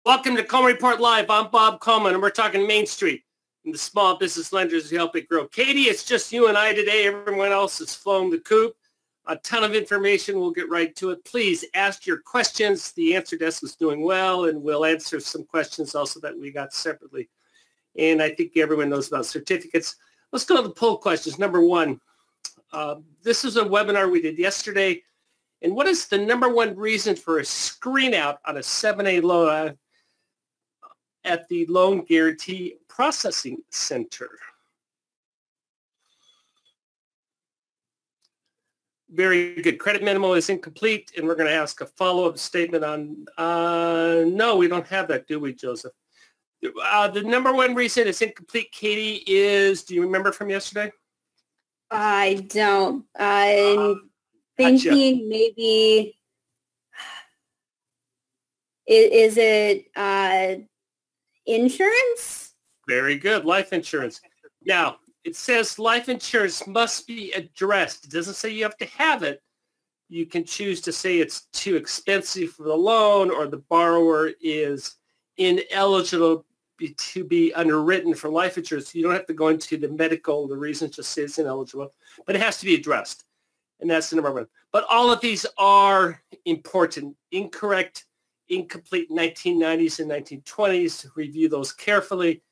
Welcome to Coleman Report Live. I'm Bob Coleman, and we're talking Main Street and the small business lenders who help it grow. Katie, it's just you and I today. Everyone else has flown the coop. A ton of information. We'll get right to it. Please ask your questions. The answer desk is doing well, and we'll answer some questions also that we got separately. And I think everyone knows about certificates. Let's go to the poll questions. Number one, this is a webinar we did yesterday. And what is the number one reason for a screen out on a 7A loan at the Loan Guarantee Processing Center? Very good. Credit memo is incomplete, and we're going to ask a follow-up statement on, no, we don't have that, do we, Joseph? The number one reason it's incomplete, Katie, is, do you remember from yesterday? I don't. I'm thinking maybe, is it insurance? Very good. Life insurance. Now, it says life insurance must be addressed. It doesn't say you have to have it. You can choose to say it's too expensive for the loan, or the borrower is ineligible to be underwritten for life insurance. You don't have to go into the medical, the reason, just say it's ineligible, but it has to be addressed. And that's the number one. But all of these are important. Incorrect, incomplete 1990s and 1920s. Review those carefully.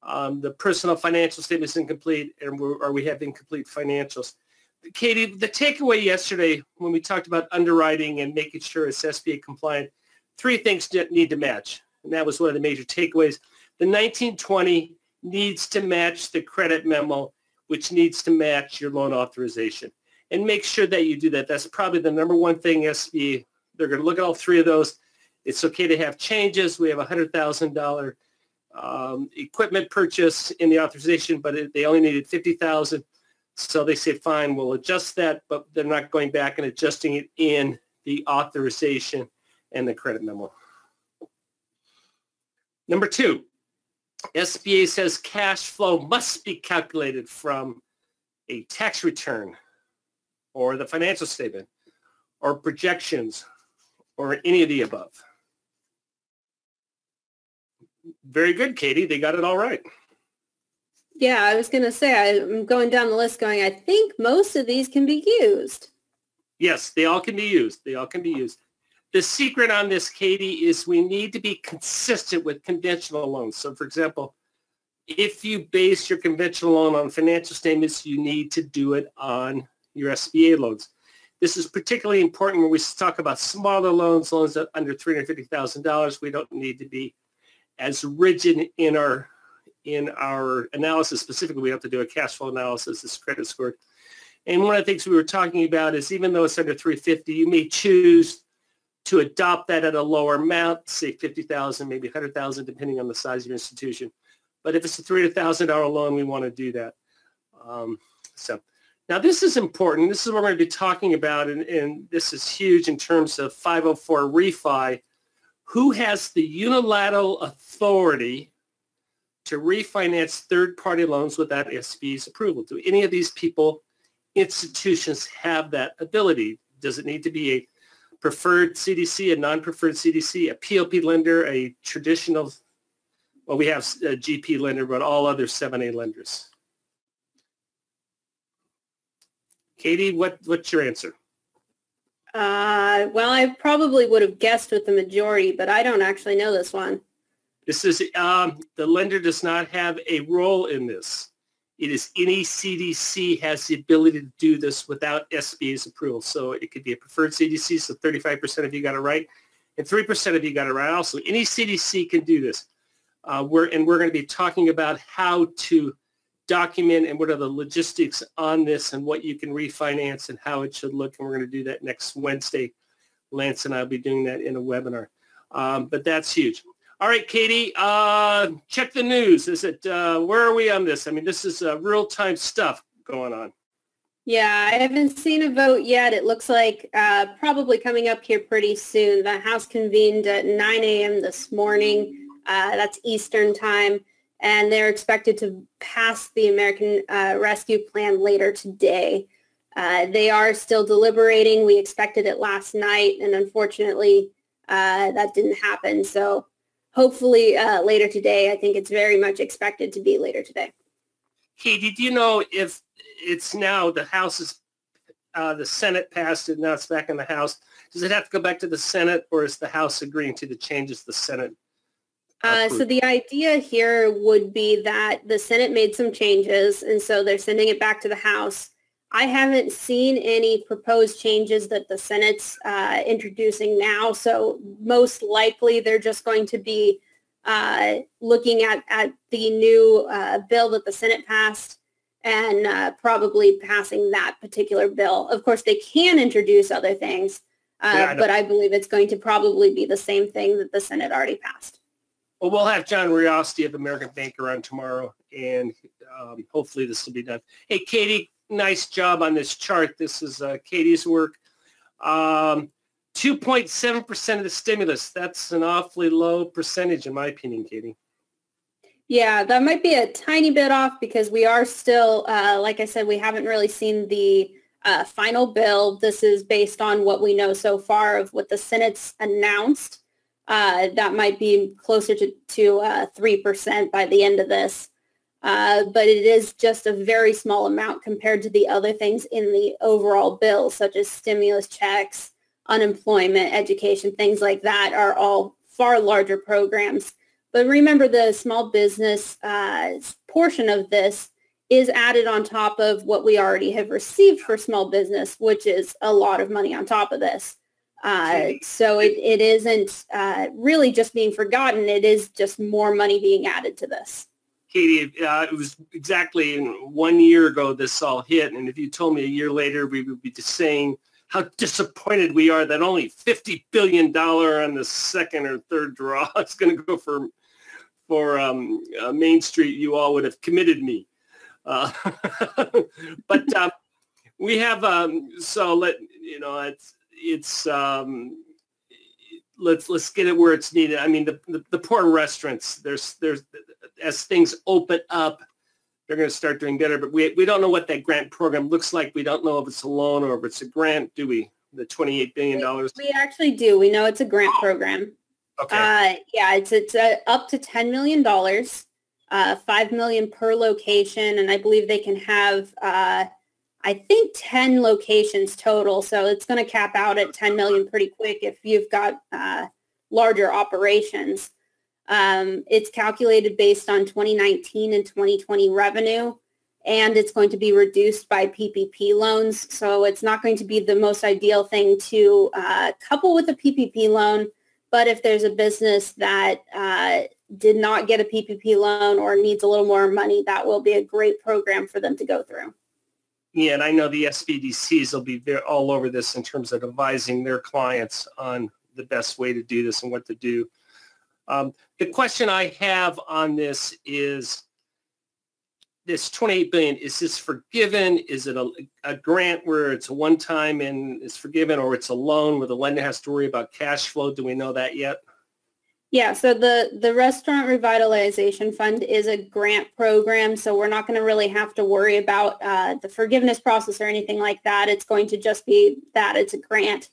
The personal financial statement is incomplete, and we have incomplete financials. Katie, the takeaway yesterday when we talked about underwriting and making sure it's SBA compliant, three things need to match. And that was one of the major takeaways. The 1920 needs to match the credit memo, which needs to match your loan authorization. And make sure that you do that. That's probably the number one thing SBA, they're going to look at all three of those. It's okay to have changes. We have a $100,000 equipment purchase in the authorization, but they only needed $50,000. So they say, fine, we'll adjust that, but they're not going back and adjusting it in the authorization and the credit memo. Number two, SBA says cash flow must be calculated from a tax return or the financial statement or projections or any of the above. Very good, Katie. They got it all right. Yeah, I was going to say, I'm going down the list going, I think most of these can be used. Yes, they all can be used. They all can be used. The secret on this, Katie, is we need to be consistent with conventional loans. So, for example, if you base your conventional loan on financial statements, you need to do it on your SBA loans. This is particularly important when we talk about smaller loans, loans that under $350,000. We don't need to be as rigid in our analysis. Specifically, we have to do a cash flow analysis, this credit score. And one of the things we were talking about is even though it's under $350,000, you may choose to adopt that at a lower amount, say $50,000, maybe $100,000, depending on the size of your institution. But if it's a $300,000 loan, we want to do that. So now this is important. This is what we're going to be talking about, and this is huge in terms of 504 refi. Who has the unilateral authority to refinance third-party loans without SBA's approval? Do any of these people, institutions, have that ability? Does it need to be a preferred CDC, a non-preferred CDC, a PLP lender, a traditional, well, we have a GP lender, but all other 7A lenders? Katie, what's your answer? Well, I probably would have guessed with the majority, but I don't actually know this one. This is, the lender does not have a role in this. It is any CDC has the ability to do this without SBA's approval. So it could be a preferred CDC, so 35% of you got it right, and 3% of you got it right also. Any CDC can do this. We're going to be talking about how to document and what are the logistics on this and what you can refinance and how it should look, and we're going to do that next Wednesday. Lance and I will be doing that in a webinar. But that's huge. All right, Katie, check the news. Is it, where are we on this? I mean, this is real-time stuff going on. Yeah, I haven't seen a vote yet. It looks like probably coming up here pretty soon. The House convened at 9 a.m. this morning. That's Eastern time. And they're expected to pass the American Rescue Plan later today. They are still deliberating. We expected it last night, and unfortunately, that didn't happen. So hopefully later today. I think it's very much expected to be later today. Katie, do you know if it's now the House is, the Senate passed it, now it's back in the House. Does it have to go back to the Senate, or is the House agreeing to the changes the Senate so the idea here would be that the Senate made some changes, and so they're sending it back to the House. I haven't seen any proposed changes that the Senate's introducing now, so most likely they're just going to be looking at the new bill that the Senate passed and probably passing that particular bill. Of course, they can introduce other things, but I believe it's going to probably be the same thing that the Senate already passed. Well, we'll have John Riosti of American Banker on tomorrow, and hopefully this will be done. Hey, Katie, nice job on this chart. This is Katie's work. 2.7% of the stimulus. That's an awfully low percentage, in my opinion, Katie. Yeah, that might be a tiny bit off because we are still, like I said, we haven't really seen the final bill. This is based on what we know so far of what the Senate's announced. That might be closer to 3% by the end of this. But it is just a very small amount compared to the other things in the overall bill, such as stimulus checks, unemployment, education, things like that are all far larger programs. But remember, the small business portion of this is added on top of what we already have received for small business, which is a lot of money on top of this. So it isn't really just being forgotten. It is just more money being added to this. Katie, it was exactly 1 year ago this all hit, and if you told me a year later, we would be just saying how disappointed we are that only $50 billion on the second or third draw is going to go for Main Street, you all would have committed me. But we have so let's get it where it's needed. I mean, the poor restaurants, there's as things open up, they're going to start doing better. But we don't know what that grant program looks like. We don't know if it's a loan or if it's a grant, do we? The $28 billion. We actually do. We know it's a grant program. Okay. Yeah, it's up to $10 million, $5 million per location, and I believe they can have I think 10 locations total. So it's going to cap out at 10 million pretty quick if you've got larger operations. It's calculated based on 2019 and 2020 revenue, and it's going to be reduced by PPP loans. So it's not going to be the most ideal thing to couple with a PPP loan. But if there's a business that did not get a PPP loan or needs a little more money, that will be a great program for them to go through. Yeah, and I know the SBDCs will be all over this in terms of advising their clients on the best way to do this and what to do. The question I have on this is, this $28 billion, is this forgiven? Is it a grant where it's a one-time and it's forgiven, or it's a loan where the lender has to worry about cash flow? Do we know that yet? Yeah, so the Restaurant Revitalization Fund is a grant program, so we're not going to really have to worry about the forgiveness process or anything like that. It's going to just be that it's a grant.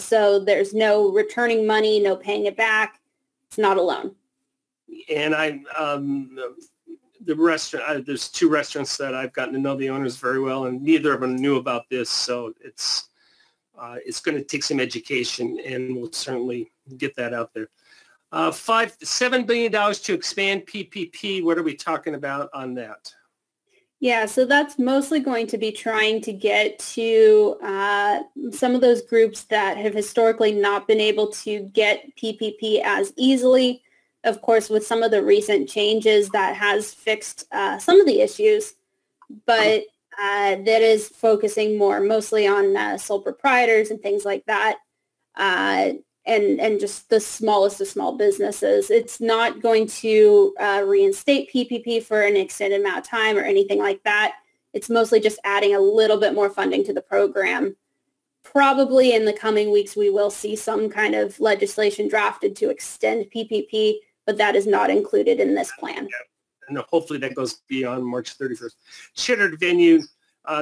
So there's no returning money, no paying it back. It's not a loan. And the restaurant, there's two restaurants that I've gotten to know the owners very well, and neither of them knew about this. So it's going to take some education, and we'll certainly get that out there. $7 billion to expand PPP. What are we talking about on that? Yeah, so that's mostly going to be trying to get to some of those groups that have historically not been able to get PPP as easily. Of course, with some of the recent changes, that has fixed some of the issues, but that is focusing mostly on sole proprietors and things like that, and just the smallest of small businesses. It's not going to reinstate PPP for an extended amount of time or anything like that. It's mostly just adding a little bit more funding to the program. Probably in the coming weeks, we will see some kind of legislation drafted to extend PPP, but that is not included in this plan. And hopefully that goes beyond March 31st. Shuttered venue,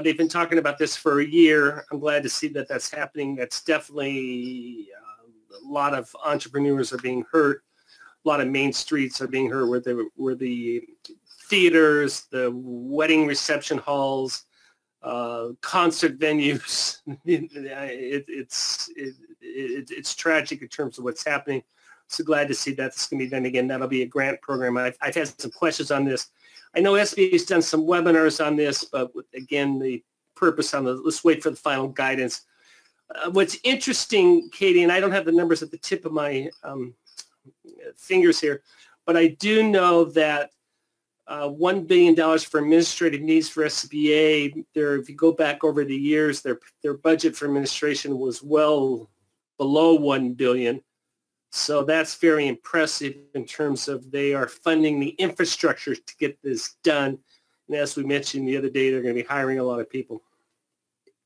they've been talking about this for a year. I'm glad to see that that's happening. That's definitely a lot of entrepreneurs are being hurt. a lot of main streets are being hurt, where the theaters, the wedding reception halls, concert venues. It's tragic in terms of what's happening. So glad to see that's going to be done again. That'll be a grant program. I've had some questions on this. I know SBA has done some webinars on this, but again, the purpose on let's wait for the final guidance. What's interesting, Katie, and I don't have the numbers at the tip of my fingers here, but I do know that $1 billion for administrative needs for SBA. If you go back over the years, their budget for administration was well below $1 billion. So that's very impressive in terms of they are funding the infrastructure to get this done. And as we mentioned the other day, they're going to be hiring a lot of people.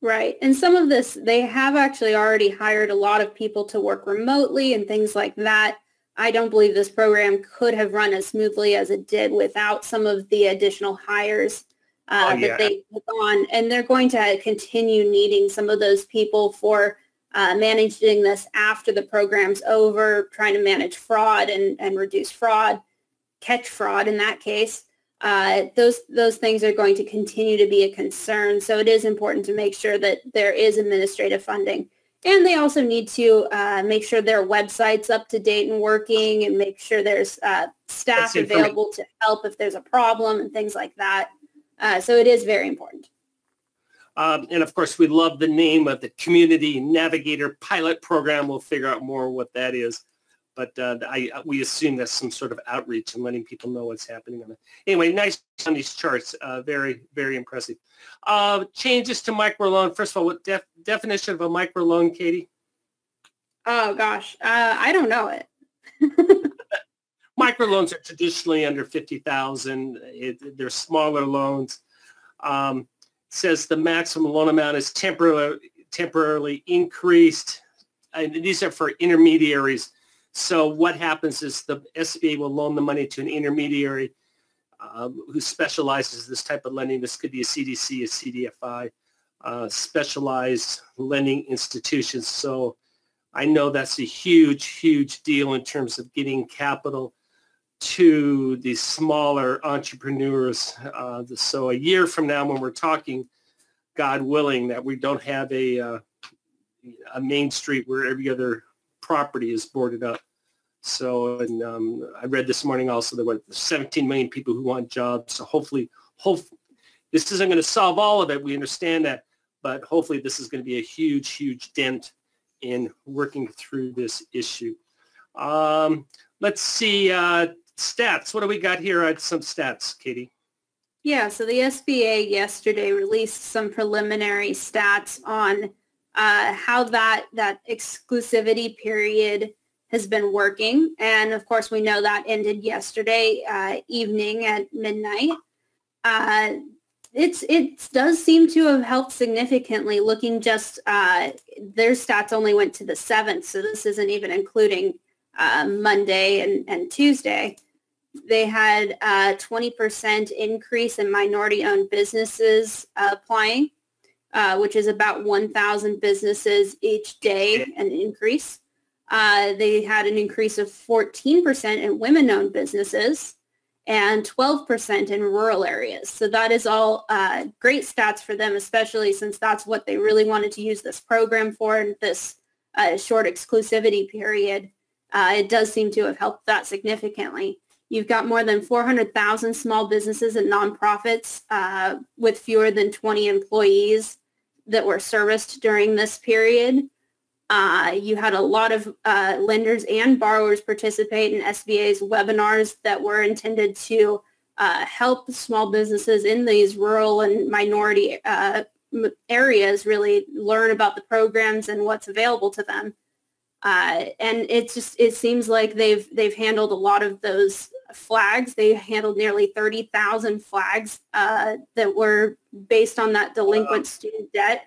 Right. And some of this, they have actually already hired a lot of people to work remotely and things like that. I don't believe this program could have run as smoothly as it did without some of the additional hires that they took on. And they're going to continue needing some of those people for managing this after the program's over, trying to manage fraud and reduce fraud, catch fraud in that case. Those things are going to continue to be a concern. So it is important to make sure that there is administrative funding. And they also need to make sure their website's up to date and working, and make sure there's staff available to help if there's a problem and things like that. So it is very important. And of course, we love the name of the Community Navigator Pilot Program. We'll figure out more what that is. But we assume that's some sort of outreach and letting people know what's happening on it. Anyway, nice on these charts. Very, very impressive. Changes to microloan. First of all, what definition of a microloan, Katie? Oh, gosh. I don't know it. Microloans are traditionally under $50,000. They're smaller loans. Says the maximum loan amount is temporarily increased. And these are for intermediaries. So what happens is the SBA will loan the money to an intermediary who specializes in this type of lending. This could be a CDC, a CDFI, specialized lending institutions. So I know that's a huge, huge deal in terms of getting capital to these smaller entrepreneurs. So a year from now, when we're talking, God willing, that we don't have a main street where every other property is boarded up. So, and I read this morning also there were 17 million people who want jobs. So hopefully this isn't going to solve all of it. We understand that, but hopefully this is going to be a huge, huge dent in working through this issue. Let's see, stats. What do we got here? Some stats, Katie. Yeah, so the SBA yesterday released some preliminary stats on how that exclusivity period has been working. And of course, we know that ended yesterday evening at midnight. It does seem to have helped significantly. Looking just, their stats only went to the 7th, so this isn't even including Monday and Tuesday. They had a 20% increase in minority-owned businesses applying, which is about 1,000 businesses each day, an increase. They had an increase of 14% in women-owned businesses and 12% in rural areas. So that is all great stats for them, especially since that's what they really wanted to use this program for, in this short exclusivity period. It does seem to have helped that significantly. You've got more than 400,000 small businesses and nonprofits with fewer than 20 employees that were serviced during this period. You had a lot of lenders and borrowers participate in SBA's webinars that were intended to help small businesses in these rural and minority areas really learn about the programs and what's available to them. And it seems like they've handled a lot of those flags. They handled nearly 30,000 flags that were based on that delinquent student debt.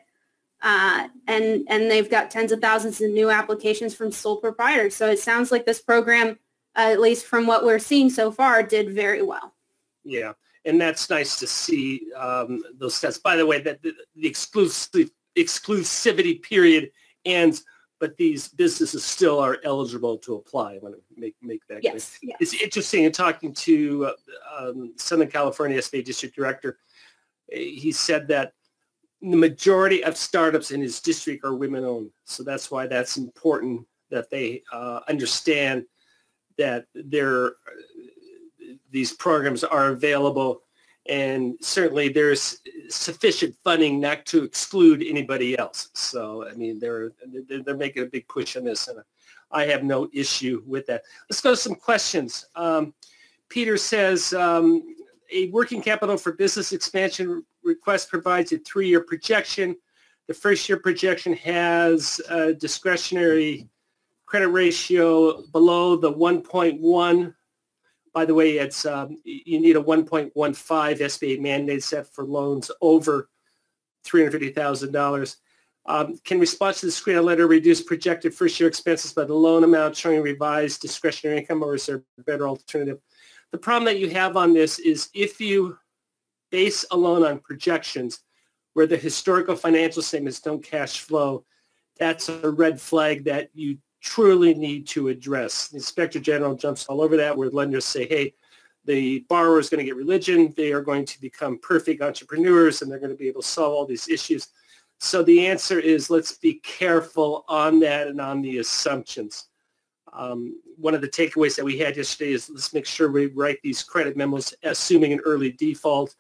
And they've got tens of thousands of new applications from sole proprietors. So it sounds like this program, at least from what we're seeing so far, did very well. Yeah, and that's nice to see those stats. By the way, that the exclusivity period ends but these businesses still are eligible to apply. I want to make that clear. Yes. It's interesting in talking to Southern California SBA District Director. He said that the majority of startups in his district are women-owned. So that's why that's important that they understand that these programs are available, and certainly there's sufficient funding not to exclude anybody else. So I mean, they're making a big push on this, and I have no issue with that. Let's go to some questions. Peter says, a working capital for business expansion request provides a 3-year projection. The first year projection has a discretionary credit ratio below the 1.1. By the way, it's you need a 1.15 SBA mandate set for loans over $350,000. Can response to the screener letter reduce projected first-year expenses by the loan amount showing revised discretionary income, or is there a better alternative? The problem that you have on this is if you base a loan on projections where the historical financial statements don't cash flow, that's a red flag that you truly need to address. The Inspector General jumps all over that, where lenders say, hey, the borrower is going to get religion, they are going to become perfect entrepreneurs, and they're going to be able to solve all these issues. So the answer is, let's be careful on that and on the assumptions. One of the takeaways that we had yesterday is let's make sure we write these credit memos assuming an early default,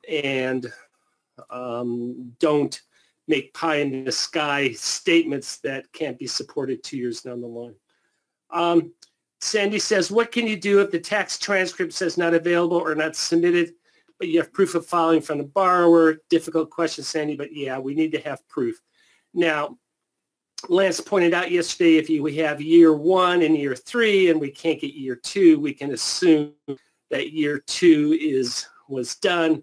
and don't make pie in the sky statements that can't be supported 2 years down the line. Sandy says, what can you do if the tax transcript says not available or not submitted, but you have proof of filing from the borrower? Difficult question, Sandy, but yeah, we need to have proof. Now, Lance pointed out yesterday, if we have year 1 and year 3 and we can't get year 2, we can assume that year 2 was done.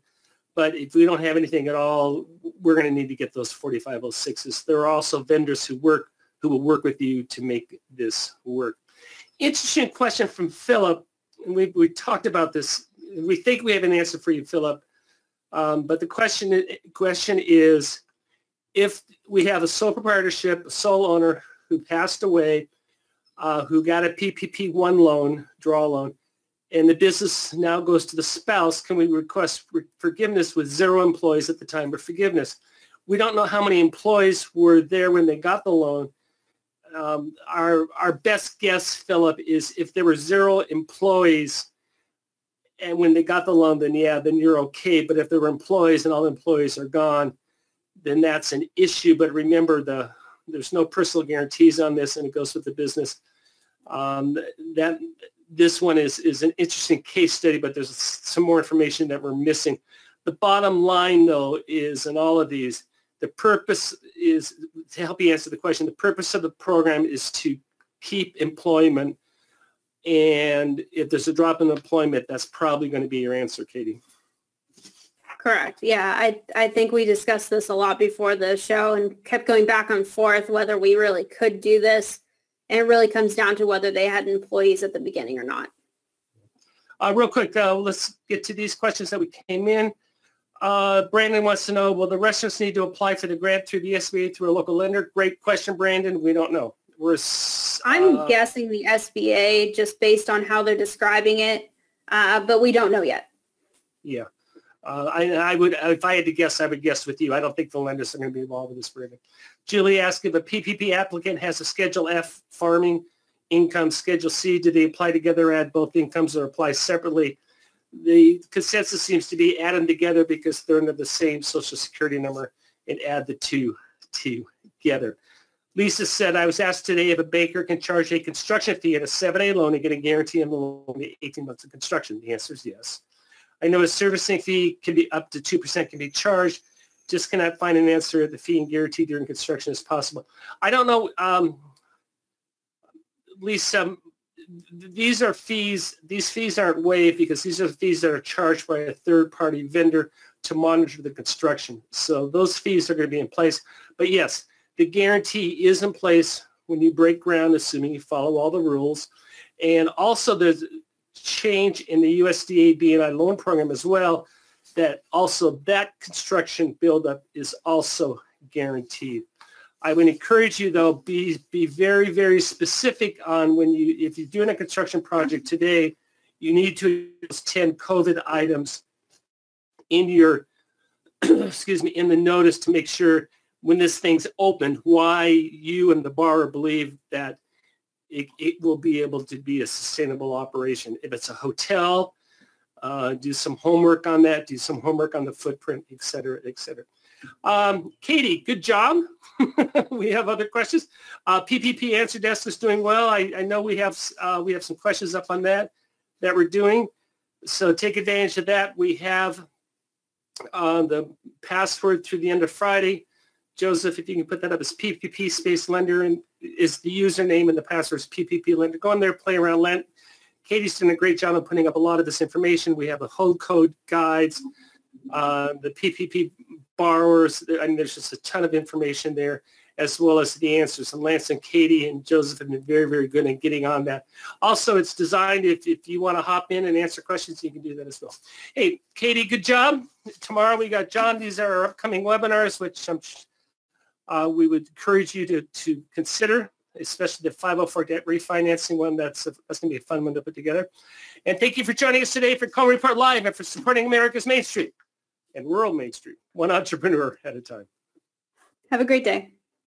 But if we don't have anything at all, we're going to need to get those 4506s. There are also vendors who will work with you to make this work. Interesting question from Philip. And we talked about this. We think we have an answer for you, Philip. But the question is, if we have a sole proprietorship, a sole owner who passed away, who got a PPP-1 loan, draw loan, and the business now goes to the spouse, can we request forgiveness with 0 employees at the time of forgiveness? We don't know how many employees were there when they got the loan. Our best guess, Philip, is if there were 0 employees and when they got the loan, then yeah, then you're okay. But if there were employees and all the employees are gone, then that's an issue. But remember, there's no personal guarantees on this, and it goes with the business. This one is an interesting case study, but there's some more information that we're missing. The bottom line, though, is in all of these, the purpose is, to help you answer the question, the purpose of the program is to keep employment. And if there's a drop in employment, that's probably going to be your answer, Katie. Correct. Yeah, I think we discussed this a lot before the show and kept going back and forth whether we really could do this. And it really comes down to whether they had employees at the beginning or not. Real quick, let's get to these questions that we came in. Brandon wants to know, will the restaurants need to apply for the grant through the SBA through a local lender? Great question, Brandon. We don't know. I'm guessing the SBA just based on how they're describing it, but we don't know yet. Yeah. I would, if I had to guess, I would guess with you. I don't think the lenders are going to be involved with this, Brandon. Julie asked if a PPP applicant has a Schedule F farming income, Schedule C, do they apply together, add both incomes, or apply separately? The consensus seems to be add them together because they're under the same Social Security number, and add the two together. Lisa said, I was asked today if a banker can charge a construction fee at a 7A loan and get a guarantee of the loan 18 months of construction. The answer is yes. I know a servicing fee can be up to 2% can be charged. Just cannot find an answer if the fee and guarantee during construction is possible. I don't know, Lisa, these are fees. These fees aren't waived because these are the fees that are charged by a third-party vendor to monitor the construction. So those fees are going to be in place. But yes, the guarantee is in place when you break ground, assuming you follow all the rules. And also there's change in the USDA B&I loan program as well, that also that construction buildup is also guaranteed. I would encourage you, though, be very, very specific on if you're doing a construction project today, you need to use 10 COVID items in your, excuse me, in the notice to make sure when this thing's opened, why you and the borrower believe that it will be able to be a sustainable operation. If it's a hotel, do some homework on that, do some homework on the footprint, et cetera, et cetera. Katie, good job. We have other questions. PPP answer desk is doing well. I know we have some questions up on that we're doing. So take advantage of that. We have the password through the end of Friday. Joseph, if you can put that up as PPP space lender, and is the username and the password is PPP lender. Go in there, play around. Katie's done a great job of putting up a lot of this information. We have the whole code guides, the PPP borrowers. I mean, there's just a ton of information there, as well as the answers. And Lance and Katie and Joseph have been very, very good at getting on that. Also, it's designed, if you want to hop in and answer questions, you can do that as well. Hey, Katie, good job. Tomorrow we got John. These are our upcoming webinars, which we would encourage you to consider, especially the 504 debt refinancing one. That's going to be a fun one to put together. And thank you for joining us today for Coleman Report Live and for supporting America's Main Street and rural Main Street, one entrepreneur at a time. Have a great day.